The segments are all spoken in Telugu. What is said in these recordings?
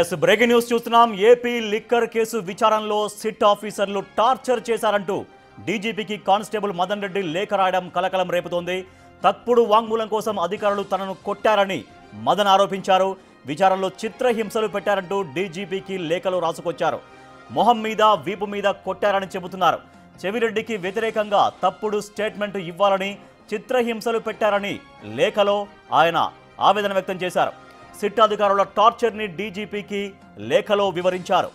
ఎస్ బ్రేకింగ్ న్యూస్ చూస్తున్నాం. ఏపీ లిక్కర్ కేసు విచారణలో సిట్ ఆఫీసర్లు టార్చర్ చేశారంటూ డీజీపీకి కానిస్టేబుల్ మదన్ రెడ్డి లేఖ రాయడం కలకలం రేపుతోంది. తప్పుడు వాంగ్మూలం కోసం అధికారులు తనను కొట్టారని మదన్ ఆరోపించారు. విచారణలో చిత్రహింసలు పెట్టారంటూ డీజీపీకి లేఖలు రాసుకొచ్చారు. మొహం మీద వీపు మీద కొట్టారని చెబుతున్నారు. చెవిరెడ్డికి వ్యతిరేకంగా తప్పుడు స్టేట్మెంట్ ఇవ్వాలని చిత్రహింసలు పెట్టారని లేఖలో ఆయన ఆవేదన వ్యక్తం చేశారు. సిట్ అధికారుల టార్చర్ ని డీజీపీకి లేఖలో వివరించారు.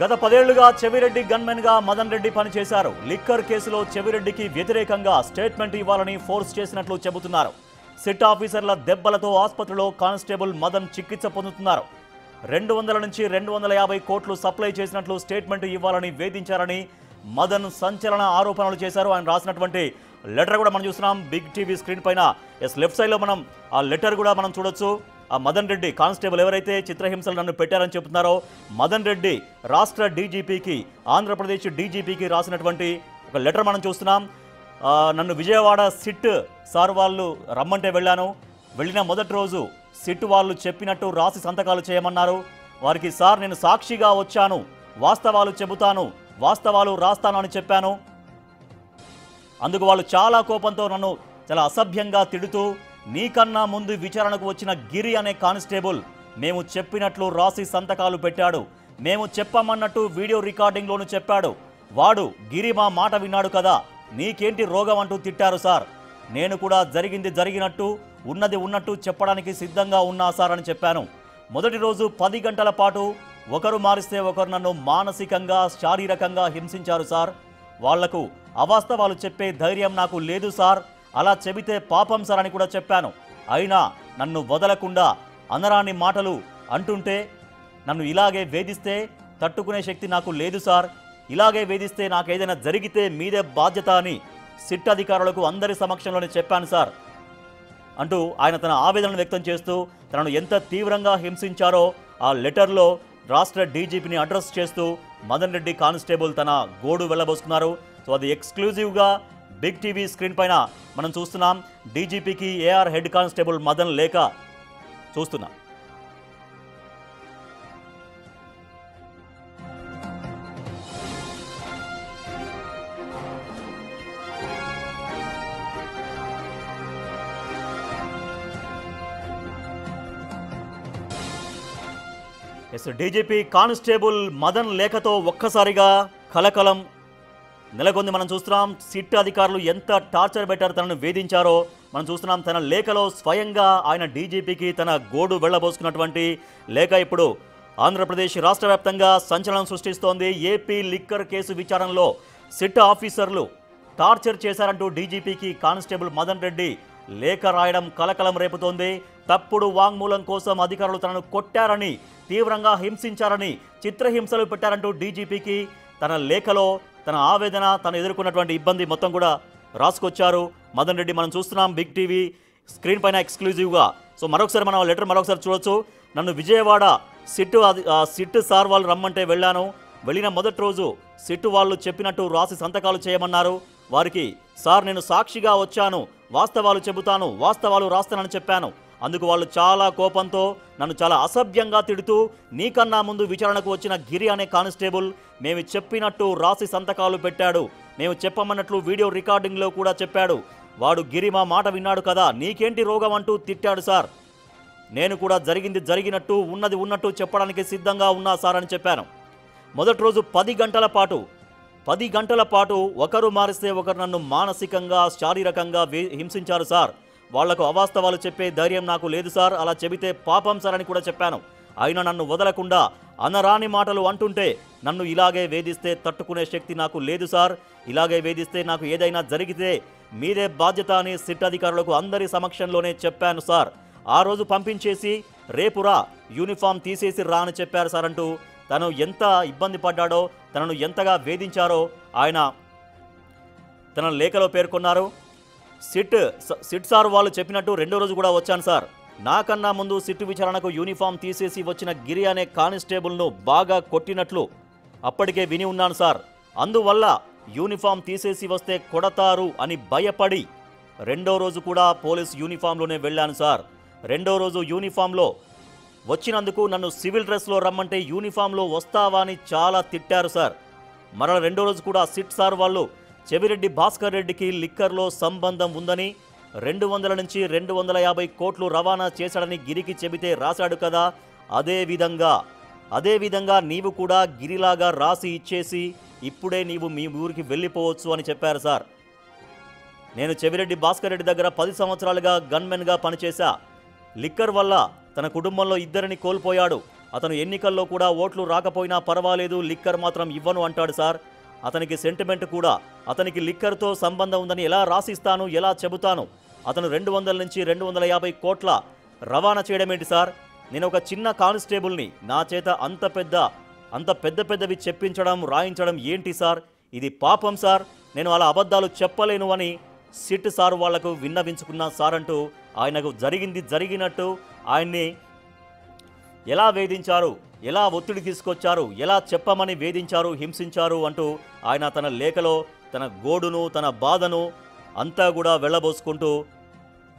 గత 10 ఏళ్లుగా చెవిరెడ్డి గన్మెన్ గా మదన్ రెడ్డి పనిచేశారు. లిక్కర్ కేసులో చెవిరెడ్డికి వ్యతిరేకంగా స్టేట్మెంట్ ఇవ్వాలని ఫోర్స్ చేసినట్లు చెబుతున్నారు. సిట్ ఆఫీసర్ల దెబ్బలతో ఆసుపత్రిలో కానిస్టేబుల్ మదన్ చికిత్స పొందుతున్నారు. 200 నుంచి 250 కోట్లు సప్లై చేసినట్లు స్టేట్మెంట్ ఇవ్వాలని వేధించారని మదన్ సంచలన ఆరోపణలు చేశారు. ఆయన రాసినటువంటి లెటర్ కూడా మనం చూస్తున్నాం బిగ్ టీవీ స్క్రీన్ పైన. లెఫ్ట్ సైడ్ లో మనం ఆ లెటర్ కూడా మనం చూడొచ్చు. ఆ మదన్ రెడ్డి కానిస్టేబుల్ ఎవరైతే చిత్రహింసలు నన్ను పెట్టారని చెబుతున్నారో మదన్ రెడ్డి రాష్ట్ర డీజీపీకి, ఆంధ్రప్రదేశ్ డీజీపీకి రాసినటువంటి ఒక లెటర్ మనం చూస్తున్నాం. నన్ను విజయవాడ సిట్ సార్ వాళ్ళు రమ్మంటే వెళ్ళాను. వెళ్ళిన మొదటి రోజు సిట్ వాళ్ళు చెప్పినట్టు రాసి సంతకాలు చేయమన్నారు. వారికి సార్ నేను సాక్షిగా వచ్చాను, వాస్తవాలు చెబుతాను, వాస్తవాలు రాస్తాను అని చెప్పాను. అందుకు వాళ్ళు చాలా కోపంతో నన్ను చాలా అసభ్యంగా తిడుతూ, నీకన్నా ముందు విచారణకు వచ్చిన గిరి అనే కానిస్టేబుల్ మేము చెప్పినట్లు రాసి సంతకాలు పెట్టాడు, మేము చెప్పమన్నట్టు వీడియో రికార్డింగ్లోనూ చెప్పాడు, వాడు గిరి మా మాట విన్నాడు కదా, నీకేంటి రోగం అంటూ తిట్టారు సార్. నేను కూడా జరిగింది జరిగినట్టు, ఉన్నది ఉన్నట్టు చెప్పడానికి సిద్ధంగా ఉన్నా సార్ అని చెప్పాను. మొదటి రోజు 10 గంటల పాటు ఒకరు మారిస్తే ఒకరు నన్ను మానసికంగా శారీరకంగా హింసించారు సార్. వాళ్లకు అవాస్తవాలు చెప్పే ధైర్యం నాకు లేదు సార్. అలా చెబితే పాపం సార్ అని కూడా చెప్పాను. అయినా నన్ను వదలకుండా అనరాని మాటలు అంటుంటే, నన్ను ఇలాగే వేధిస్తే తట్టుకునే శక్తి నాకు లేదు సార్. ఇలాగే వేధిస్తే నాకేదైనా జరిగితే మీదే బాధ్యత అని సిట్ అధికారులకు అందరి సమక్షంలోనే చెప్పాను సార్ అంటూ ఆయన తన ఆవేదనను వ్యక్తం చేస్తూ తనను ఎంత తీవ్రంగా హింసించారో ఆ లెటర్లో రాష్ట్ర డీజీపీని అడ్రస్ చేస్తూ మదన్ రెడ్డి కానిస్టేబుల్ తన గోడు వెళ్ళబోస్తున్నారు. సో అది ఎక్స్క్లూజివ్గా బిగ్ టీవీ స్క్రీన్ పైన మనం చూస్తున్నాం. డీజీపీకి ఏఆర్ హెడ్ కానిస్టేబుల్ మదన్ లేఖ చూస్తున్నాం. డీజీపీ కానిస్టేబుల్ మదన్ లేఖతో ఒక్కసారిగా కలకలం నెలకొంది. మనం చూస్తున్నాం సిట్ అధికారులు ఎంత టార్చర్ పెట్టారు, తనను వేధించారో మనం చూస్తున్నాం. తన లేఖలో స్వయంగా ఆయన డీజీపీకి తన గోడు వెళ్లబోసుకున్నటువంటి లేఖ ఇప్పుడు ఆంధ్రప్రదేశ్ రాష్ట్ర వ్యాప్తంగా సంచలనం సృష్టిస్తోంది. ఏపీ లిక్కర్ కేసు విచారణలో సిట్ ఆఫీసర్లు టార్చర్ చేశారంటూ డీజీపీకి కానిస్టేబుల్ మదన్ రెడ్డి లేఖ రాయడం కలకలం రేపుతోంది. తప్పుడు వాంగ్మూలం కోసం అధికారులు తనను కొట్టారని, తీవ్రంగా హింసించారని, చిత్రహింసలు పెట్టారంటూ డీజీపీకి తన లేఖలో తన ఆవేదన, తను ఎదుర్కొన్నటువంటి ఇబ్బంది మొత్తం కూడా రాసుకొచ్చారు మదన్ రెడ్డి. మనం చూస్తున్నాం బిగ్ టీవీ స్క్రీన్ పైన ఎక్స్క్లూజివ్గా. సో మరొకసారి మనం లెటర్ మరొకసారి చూడొచ్చు. నన్ను విజయవాడ సిట్ సార్ వాళ్ళు రమ్మంటే వెళ్ళాను. వెళ్ళిన మొదటి రోజు సిట్ వాళ్ళు చెప్పినట్టు రాసి సంతకాలు చేయమన్నారు. వారికి సార్ నేను సాక్షిగా వచ్చాను, వాస్తవాలు చెబుతాను, వాస్తవాలు రాస్తానని చెప్పాను. అందుకు వాళ్ళు చాలా కోపంతో నన్ను చాలా అసభ్యంగా తిడుతూ, నీకన్నా ముందు విచారణకు వచ్చిన గిరి అనే కానిస్టేబుల్ మేము చెప్పినట్టు రాసి సంతకాలు పెట్టాడు, మేము చెప్పమన్నట్లు వీడియో రికార్డింగ్లో కూడా చెప్పాడు, వాడు గిరి మా మాట విన్నాడు కదా, నీకేంటి రోగం అంటూ తిట్టాడు సార్. నేను కూడా జరిగింది జరిగినట్టు, ఉన్నది ఉన్నట్టు చెప్పడానికి సిద్ధంగా ఉన్నా సార్ అని చెప్పాను. మొదటి రోజు 10 గంటల పాటు ఒకరు మారిస్తే ఒకరు నన్ను మానసికంగా శారీరకంగా హింసించారు సార్. వాళ్లకు అవాస్తవాలు చెప్పే ధైర్యం నాకు లేదు సార్. అలా చెబితే పాపం సార్ అని కూడా చెప్పాను. అయినా నన్ను వదలకుండా అనరాని మాటలు అంటుంటే, నన్ను ఇలాగే వేధిస్తే తట్టుకునే శక్తి నాకు లేదు సార్. ఇలాగే వేధిస్తే నాకు ఏదైనా జరిగితే మీదే బాధ్యత అని సిట్ అధికారులకు అందరి సమక్షంలోనే చెప్పాను సార్. ఆ రోజు పంపించేసి రేపురా, యూనిఫామ్ తీసేసి రా అని చెప్పారు సార్ అంటూ తను ఎంత ఇబ్బంది పడ్డాడో, తనను ఎంతగా వేధించారో ఆయన తన లేఖలో పేర్కొన్నారు. సిట్ సిట్ సార్ వాళ్ళు చెప్పినట్టు రెండో రోజు కూడా వచ్చాను సార్. నాకన్నా ముందు సిట్ విచారణకు యూనిఫామ్ తీసేసి వచ్చిన గిరి అనే కానిస్టేబుల్ను బాగా కొట్టినట్లు అప్పటికే విని ఉన్నాను సార్. అందువల్ల యూనిఫామ్ తీసేసి వస్తే కొడతారు అని భయపడి రెండో రోజు కూడా పోలీస్ యూనిఫామ్లోనే వెళ్ళాను సార్. రెండో రోజు యూనిఫామ్లో వచ్చినందుకు నన్ను సివిల్ డ్రెస్లో రమ్మంటే యూనిఫామ్లో వస్తావా అని చాలా తిట్టారు సార్. మరల రెండో రోజు కూడా సిట్ సార్ వాళ్ళు చెవిరెడ్డి భాస్కర్ రెడ్డికి లిక్కర్లో సంబంధం ఉందని 200 నుంచి 250 కోట్లు రవాణా చేశాడని గిరికి చెబితే రాశాడు కదా, అదేవిధంగా నీవు కూడా గిరిలాగా రాసి ఇచ్చేసి ఇప్పుడే నీవు మీ ఊరికి వెళ్ళిపోవచ్చు అని చెప్పారు సార్. నేను చెవిరెడ్డి భాస్కర్ రెడ్డి దగ్గర 10 సంవత్సరాలుగా గన్మెన్గా పనిచేశా. లిక్కర్ వల్ల తన కుటుంబంలో 2 కోల్పోయాడు. అతను ఎన్నికల్లో కూడా ఓట్లు రాకపోయినా పర్వాలేదు, లిక్కర్ మాత్రం ఇవ్వను అంటాడు సార్. అతనికి సెంటిమెంట్ కూడా. అతనికి లిక్కర్తో సంబంధం ఉందని ఎలా రాసిస్తాను, ఎలా చెబుతాను? అతను 200 నుంచి 250 కోట్ల రవాణా చేయడం ఏంటి సార్? నేను ఒక చిన్న కానిస్టేబుల్ని, నా చేత అంత పెద్దవి చెప్పించడం రాయించడం ఏంటి సార్? ఇది పాపం సార్. నేను అలా అబద్ధాలు చెప్పలేను అని సిట్ సార్ వాళ్లకు విన్నవించుకున్నా సార్ అంటూ ఆయనకు జరిగింది జరిగినట్టు ఆయన్ని ఎలా వేధించారు, ఎలా ఒత్తిడి తీసుకొచ్చారు, ఎలా చెప్పమని వేధించారు, హింసించారు అంటూ ఆయన తన లేఖలో తన గోడును తన బాధను అంతా కూడా వెళ్ళబోసుకుంటూ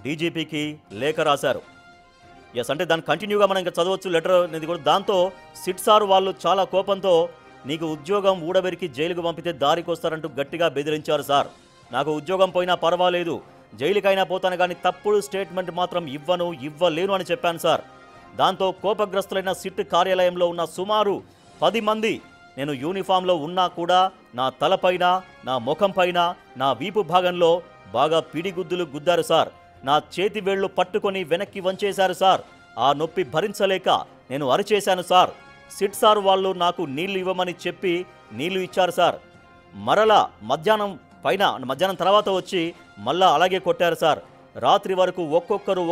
డీజీపీకి లేఖ రాశారు. ఎస్ అంటే దాన్ని కంటిన్యూగా మనం ఇంకా చదవచ్చు లెటర్ అనేది కూడా. దాంతో సిట్ సార్ వాళ్ళు చాలా కోపంతో నీకు ఉద్యోగం ఊడబెరికి జైలుకు పంపితే దారికి వస్తారంటూ గట్టిగా బెదిరించారు సార్. నాకు ఉద్యోగం పోయినా పర్వాలేదు, జైలుకైనా పోతాను కానీ తప్పుడు స్టేట్మెంట్ మాత్రం ఇవ్వలేను అని చెప్పాను సార్. దాంతో కోపగ్రస్తులైన సిట్ కార్యాలయంలో ఉన్న సుమారు 10 మంది నేను యూనిఫామ్లో ఉన్నా కూడా నా తలపైన, నా ముఖంపైన, నా వీపు భాగంలో బాగా పిడిగుద్దులు గుద్దారు సార్. నా చేతి వేళ్లు పట్టుకొని వెనక్కి వంచేశారు సార్. ఆ నొప్పి భరించలేక నేను అరిచేశాను సార్. సిట్ సార్ వాళ్ళు నాకు నీళ్లు ఇవ్వమని చెప్పి నీళ్లు ఇచ్చారు సార్. మరలా మధ్యాహ్నం తర్వాత వచ్చి మళ్ళా అలాగే కొట్టారు సార్. రాత్రి వరకు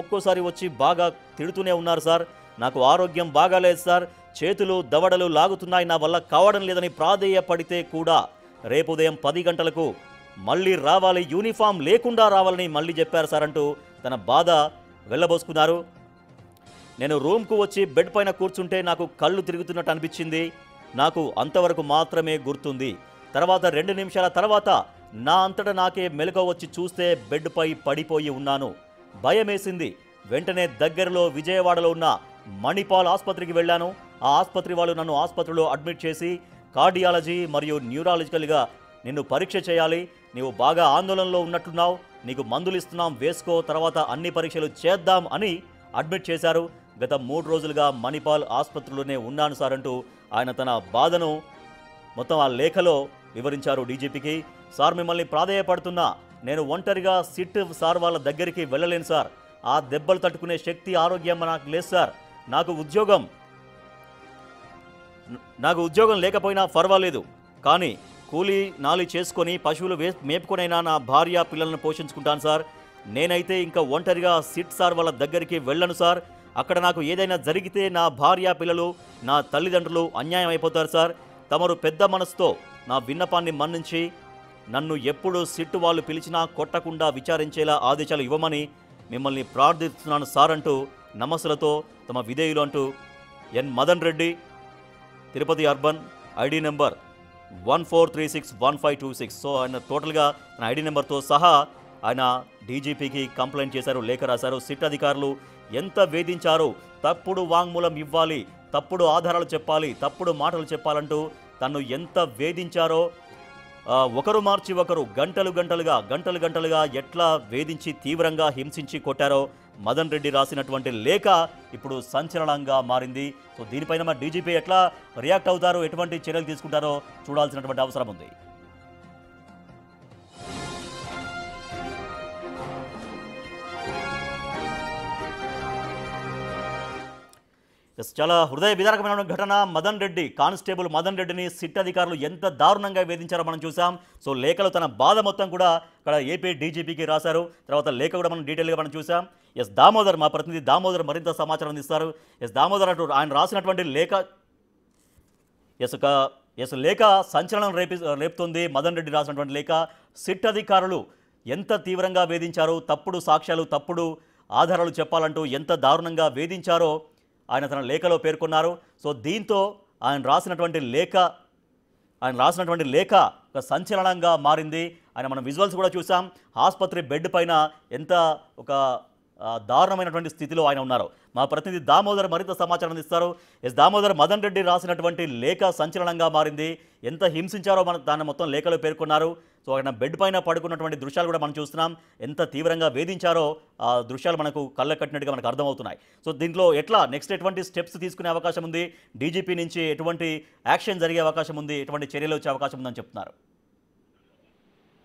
ఒక్కోసారి వచ్చి బాగా తిడుతూనే ఉన్నారు సార్. నాకు ఆరోగ్యం బాగాలేదు సార్, చేతులు దవడలు లాగుతున్నాయి, నా వల్ల కావడం లేదని ప్రాధేయపడితే కూడా రేపు ఉదయం 10 గంటలకు మళ్ళీ రావాలి, యూనిఫామ్ లేకుండా రావాలని మళ్ళీ చెప్పారు సార్ అంటూ తన బాధ వెళ్ళబోసుకున్నారు. నేను రూమ్కు వచ్చి బెడ్ పైన కూర్చుంటే నాకు కళ్ళు తిరుగుతున్నట్టు అనిపించింది. నాకు అంతవరకు మాత్రమే గుర్తుంది. తర్వాత 2 నిమిషాల తర్వాత నా అంతటా నాకే మెలకువ వచ్చి చూస్తే బెడ్ పై పడిపోయి ఉన్నాను. భయమేసింది. వెంటనే దగ్గరలో విజయవాడలో ఉన్న మణిపాల్ ఆసుపత్రికి వెళ్ళాను. ఆ ఆసుపత్రి వాళ్ళు నన్ను ఆసుపత్రిలో అడ్మిట్ చేసి కార్డియాలజీ మరియు న్యూరాలజికల్గా నిన్ను పరీక్ష చేయాలి, నీవు బాగా ఆందోళనలో ఉన్నట్లున్నావు, నీకు మందులు ఇస్తున్నాం వేసుకో, తర్వాత అన్ని పరీక్షలు చేద్దాం అని అడ్మిట్ చేశారు. గత 3 రోజులుగా మణిపాల్ ఆసుపత్రిలోనే ఉన్నాను సార్ అంటూ ఆయన తన బాధను మొత్తం ఆ లేఖలో వివరించారు డీజీపీకి. సార్ మిమ్మల్ని ప్రాధేయపడుతున్నా, నేను ఒంటరిగా సిట్ సార్ వాళ్ళ దగ్గరికి వెళ్ళలేను సార్. ఆ దెబ్బలు తట్టుకునే శక్తి ఆరోగ్యం నాకు లేదు సార్. నాకు ఉద్యోగం లేకపోయినా పర్వాలేదు, కానీ కూలీ నాలి చేసుకొని పశువులు మేపుకొనైనా నా భార్య పిల్లలను పోషించుకుంటాను సార్. నేనైతే ఇంకా ఒంటరిగా సిట్ సార్ వాళ్ళ దగ్గరికి వెళ్ళను సార్. అక్కడ నాకు ఏదైనా జరిగితే నా భార్య పిల్లలు, నా తల్లిదండ్రులు అన్యాయం అయిపోతారు సార్. తమరు పెద్ద మనసుతో నా విన్నపాన్ని మన్నించి నన్ను ఎప్పుడు సిట్ వాళ్ళు పిలిచినా కొట్టకుండా విచారించేలా ఆదేశాలు ఇవ్వమని మిమ్మల్ని ప్రార్థిస్తున్నాను సార్ అంటూ నమస్సులతో తమ విధేయులు అంటూ N Madan Reddy, Tirupati urban, ID number 14361526. So ఆయన టోటల్గా తన ఐడి నెంబర్తో సహా ఆయన డీజీపీకి కంప్లైంట్ చేశారు, లేఖ రాశారు. సిట్ అధికారులు ఎంత వేధించారో, తప్పుడు వాంగ్మూలం ఇవ్వాలి, తప్పుడు ఆధారాలు చెప్పాలి, తప్పుడు మాటలు చెప్పాలంటూ తను ఎంత వేధించారో, ఒకరు మార్చి ఒకరు గంటలు గంటలుగా ఎట్లా వేధించి తీవ్రంగా హింసించి కొట్టారో మదన్ రెడ్డి రాసినటువంటి లేఖ ఇప్పుడు సంచలనంగా మారింది. సో దీనిపైన మా డీజీపీ ఎట్లా రియాక్ట్ అవుతారో, ఎటువంటి చర్యలు తీసుకుంటారో చూడాల్సినటువంటి అవసరం ఉంది. చాలా హృదయ విదారకమైన ఘటన. మదన్ రెడ్డి, కానిస్టేబుల్ మదన్ రెడ్డిని సిట్ అధికారులు ఎంత దారుణంగా వేధించారో మనం చూసాం. సో లేఖలో తన బాధ మొత్తం కూడా ఇక్కడ ఏపీ డీజీపీకి రాశారు. తర్వాత లేఖ కూడా మనం డీటెయిల్గా మనం చూసాం. ఎస్ దామోదర్, మా ప్రతినిధి దామోదర్ మరింత సమాచారం అందిస్తారు. ఎస్ దామోదర్ అంటూ ఆయన రాసినటువంటి లేఖ లేఖ సంచలనం రేపుతుంది. మదన్ రెడ్డి రాసినటువంటి లేఖ, సిట్ అధికారులు ఎంత తీవ్రంగా వేధించారో, తప్పుడు సాక్ష్యాలు, తప్పుడు ఆధారాలు చెప్పాలంటూ ఎంత దారుణంగా వేధించారో ఆయన తన లేఖలో పేర్కొన్నారు. సో దీంతో ఆయన రాసినటువంటి లేఖ ఒక సంచలనంగా మారింది. మనం విజువల్స్ కూడా చూసాం. ఆసుపత్రి బెడ్ పైన ఎంత ఒక దారుణమైనటువంటి స్థితిలో ఆయన ఉన్నారు. మా ప్రతినిధి దామోదర్ మరింత సమాచారం అందిస్తారు. దామోదర్, మదన్ రెడ్డి రాసినటువంటి లేఖ సంచలనంగా మారింది. ఎంత హింసించారో దాన్ని మొత్తం లేఖలో పేర్కొన్నారు. సో ఆయన బెడ్ పైన పడుకున్నటువంటి దృశ్యాలు కూడా మనం చూస్తున్నాం. ఎంత తీవ్రంగా వేధించారో ఆ దృశ్యాలు మనకు కళ్ళ కట్టినట్టుగా మనకు అర్థమవుతున్నాయి. సో దీంట్లో నెక్స్ట్ ఎటువంటి స్టెప్స్ తీసుకునే అవకాశం ఉంది? డీజీపీ నుంచి ఎటువంటి యాక్షన్ జరిగే అవకాశం ఉంది? ఎటువంటి చర్యలు వచ్చే అవకాశం ఉందని చెప్తున్నారు?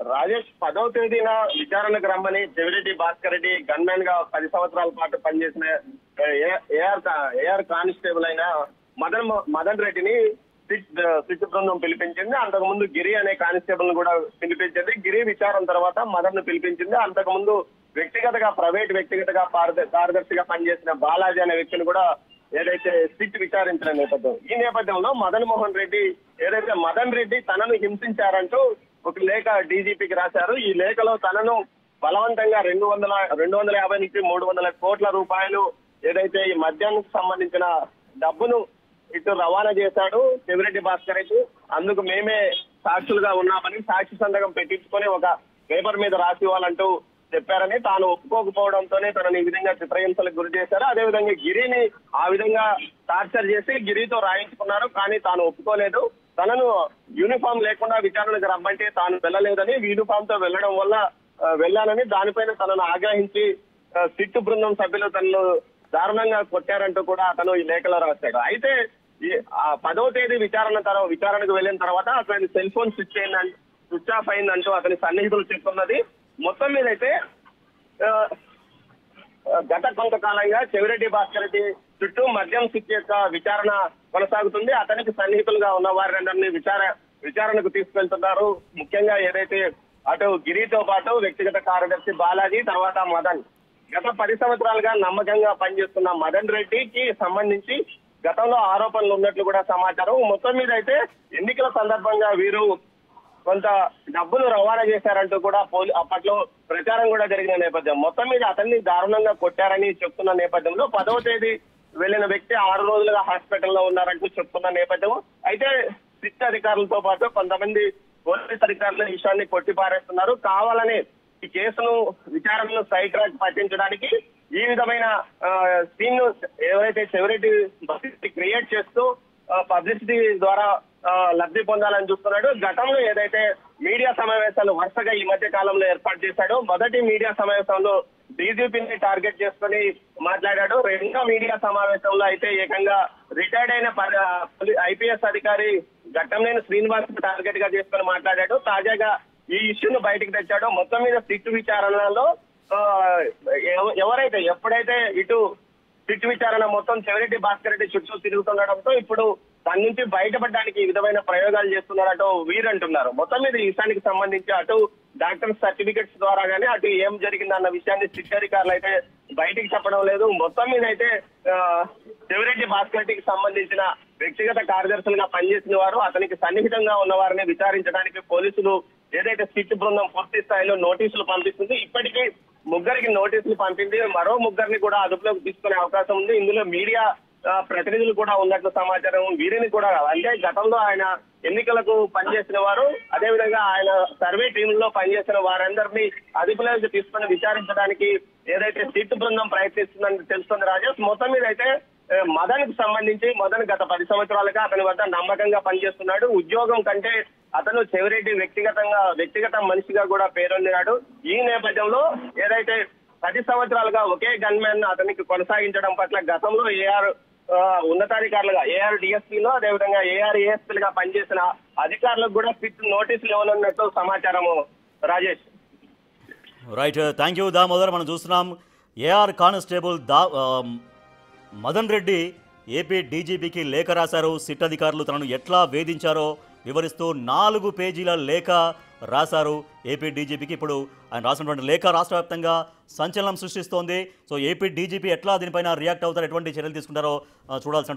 రాజేష్, 10వ తేదీన విచారణకు రమ్మని చెవిరెడ్డి భాస్కర్ రెడ్డి గన్మెన్ గా 10 సంవత్సరాల పాటు పనిచేసిన ఏఆర్ కానిస్టేబుల్ అయిన మదన్ రెడ్డిని సిట్ బృందం పిలిపించింది. అంతకుముందు గిరి అనే కానిస్టేబుల్ కూడా పిలిపించింది. గిరి విచారణ తర్వాత మదన్ ను పిలిపించింది. అంతకుముందు ప్రైవేట్ వ్యక్తిగతగా కార్యదర్శిగా పనిచేసిన బాలాజీ అనే వ్యక్తిని కూడా ఏదైతే సిట్ విచారించిన నేపథ్యం, ఈ నేపథ్యంలో మదన్ రెడ్డి తనను హింసించారంటూ ఒక లేఖ డీజీపీకి రాశారు. ఈ లేఖలో తనను బలవంతంగా 250 నుంచి 300 కోట్ల రూపాయలు ఏదైతే ఈ మద్యానికి సంబంధించిన డబ్బును ఇటు రవాణా చేశాడు చెవిరెడ్డి భాస్కర్ రెడ్డి. అందుకు మేమే సాక్షులుగా ఉన్నామని సాక్షి సంతకం పెట్టించుకొని ఒక పేపర్ మీద రాసి ఇవ్వాలంటూ చెప్పారని, తాను ఒప్పుకోకపోవడంతోనే తనని ఈ విధంగా చిత్రహింసలకు గురి చేశారు. అదేవిధంగా గిరిని ఆ విధంగా టార్చర్ చేసి గిరితో రాయించుకున్నారు. కానీ తాను ఒప్పుకోలేదు. తనను యూనిఫామ్ లేకుండా విచారణకు రమ్మంటే తాను వెళ్ళలేదని, యూనిఫామ్ తో వెళ్ళడం వల్ల వెళ్ళానని, దానిపైన తనను ఆగ్రహించి సిట్టు బృందం సభ్యులు తనను దారుణంగా కొట్టారంటూ కూడా అతను ఈ లేఖలో రాశాడు. అయితే 10వ తేదీ విచారణకు వెళ్ళిన తర్వాత అతని సెల్ ఫోన్ స్విచ్ ఆఫ్ అయిందంటూ అతని సన్నిహితులు చెప్తున్నది. మొత్తం మీద అయితే గత కొంతకాలంగా చెవిరెడ్డి భాస్కర్ రెడ్డి చుట్టూ మద్యం సిట్ యొక్క విచారణ కొనసాగుతుంది. అతనికి సన్నిహితులుగా ఉన్న వారిని విచారణకు తీసుకెళ్తున్నారు. ముఖ్యంగా ఏదైతే అటు గిరితో పాటు వ్యక్తిగత కార్యదర్శి బాలాజీ, తర్వాత మదన్. గత 10 సంవత్సరాలుగా నమ్మకంగా పనిచేస్తున్న మదన్ రెడ్డికి సంబంధించి గతంలో ఆరోపణలు ఉన్నట్లు కూడా సమాచారం. మొత్తం మీద అయితే ఎన్నికల సందర్భంగా వీరు కొంత డబ్బులు రవాణా చేశారంటూ కూడా అప్పట్లో ప్రచారం కూడా జరిగిన నేపథ్యం. మొత్తం మీద అతన్ని దారుణంగా కొట్టారని చెప్తున్న నేపథ్యంలో 10వ తేదీ వెళ్లిన వ్యక్తి 6 రోజులుగా హాస్పిటల్లో ఉన్నారంటూ చెప్తున్న నేపథ్యం. అయితే సిట్ అధికారులతో పాటు కొంతమంది పోలీస్ అధికారులు ఈ విషయాన్ని కొట్టిపారేస్తున్నారు. కావాలని ఈ కేసును విచారణను సైడ్ ట్రాక్ పట్టించడానికి ఈ విధమైన సీన్ ను ఎవరైతే చెవిరెడ్డి క్రియేట్ చేస్తూ పబ్లిసిటీ ద్వారా లబ్ధి పొందాలని చూస్తున్నాడు. గతంలో ఏదైతే మీడియా సమావేశాలు వరుసగా ఈ మధ్య కాలంలో ఏర్పాటు చేశాడో, మొదటి మీడియా సమావేశంలో డీజీపీని టార్గెట్ చేసుకుని మాట్లాడాడు. రెండో మీడియా సమావేశంలో అయితే ఏకంగా రిటైర్డ్ అయిన ఐపీఎస్ అధికారి ఘట్టంనేని శ్రీనివాస్ టార్గెట్ గా చేసుకుని మాట్లాడాడు. తాజాగా ఈ ఇష్యూను బయటకు తెచ్చాడు. మొత్తం మీద సిట్ విచారణలో ఎప్పుడైతే ఇటు సిట్ విచారణ మొత్తం చెవిరెడ్డి భాస్కర్ రెడ్డి చుట్టూ తిరుగుతుండడంతో ఇప్పుడు దాని నుంచి బయటపడడానికి ఈ విధమైన ప్రయోగాలు చేస్తున్నారట వీరంటున్నారు. మొత్తం మీద ఈ విషయానికి సంబంధించి అటు డాక్టర్ సర్టిఫికెట్స్ ద్వారా గానీ అటు ఏం జరిగిందన్న విషయాన్ని సిట్ అధికారులు అయితే బయటికి చెప్పడం లేదు. మొత్తం మీద అయితే చెవిరెడ్డి భాస్కర్ రెడ్డికి సంబంధించిన వ్యక్తిగత కార్యదర్శులుగా పనిచేసిన వారు, అతనికి సన్నిహితంగా ఉన్న వారిని విచారించడానికి పోలీసులు ఏదైతే సిట్ బృందం పూర్తి స్థాయిలో నోటీసులు పంపిస్తుంది. ఇప్పటికీ 3 నోటీసులు పంపింది. మరో 3 కూడా అదుపులోకి తీసుకునే అవకాశం ఉంది. ఇందులో మీడియా ప్రతినిధులు కూడా ఉన్నట్లు సమాచారం. వీరిని కూడా అంటే గతంలో ఆయన ఎన్నికలకు పనిచేసిన వారు, అదేవిధంగా ఆయన సర్వే టీంలో పనిచేసిన వారందరినీ అదుపులోకి తీసుకుని విచారించడానికి ఏదైతే సిట్ బృందం ప్రయత్నిస్తుందని తెలుస్తుంది రాజేష్. మొత్తం మీద అయితే మదన్ కు సంబంధించి గత 10 సంవత్సరాలుగా అతని వద్ద నమ్మకంగా పనిచేస్తున్నాడు. ఉద్యోగం కంటే అతను చెవిరెడ్డి వ్యక్తిగత మనిషిగా కూడా పేరొందినాడు. ఈ నేపథ్యంలో ఏదైతే 10 సంవత్సరాలుగా ఒకే గన్మెన్ అతనికి కొనసాగించడం పట్ల గతంలో ఏఆర్ ఉన్నతాధికారులుగా ఏఆర్ డిఎస్పీలో అదేవిధంగా ఏఆర్ ఏఎస్పీలుగా పనిచేసిన అధికారులకు కూడా సిట్ నోటీసులు ఇవ్వనున్నట్టు సమాచారము Rajesh. Right, thank you Damodar. మనం చూస్తున్నాం AR constable Madan Reddy AP డీజీపీకి లేఖ రాశారు. సిట్ అధికారులు తనను ఎట్లా వేధించారో వివరిస్తూ 4 పేజీల లేఖ రాశారు ఏపీ డీజీపీకి. ఇప్పుడు ఆయన రాసినటువంటి లేఖ రాష్ట్ర వ్యాప్తంగా సంచలనం సృష్టిస్తోంది. సో ఏపీ డీజీపీ ఎట్లా దీనిపైన రియాక్ట్ అవుతారు, ఎటువంటి చర్యలు తీసుకుంటారో చూడాల్సిన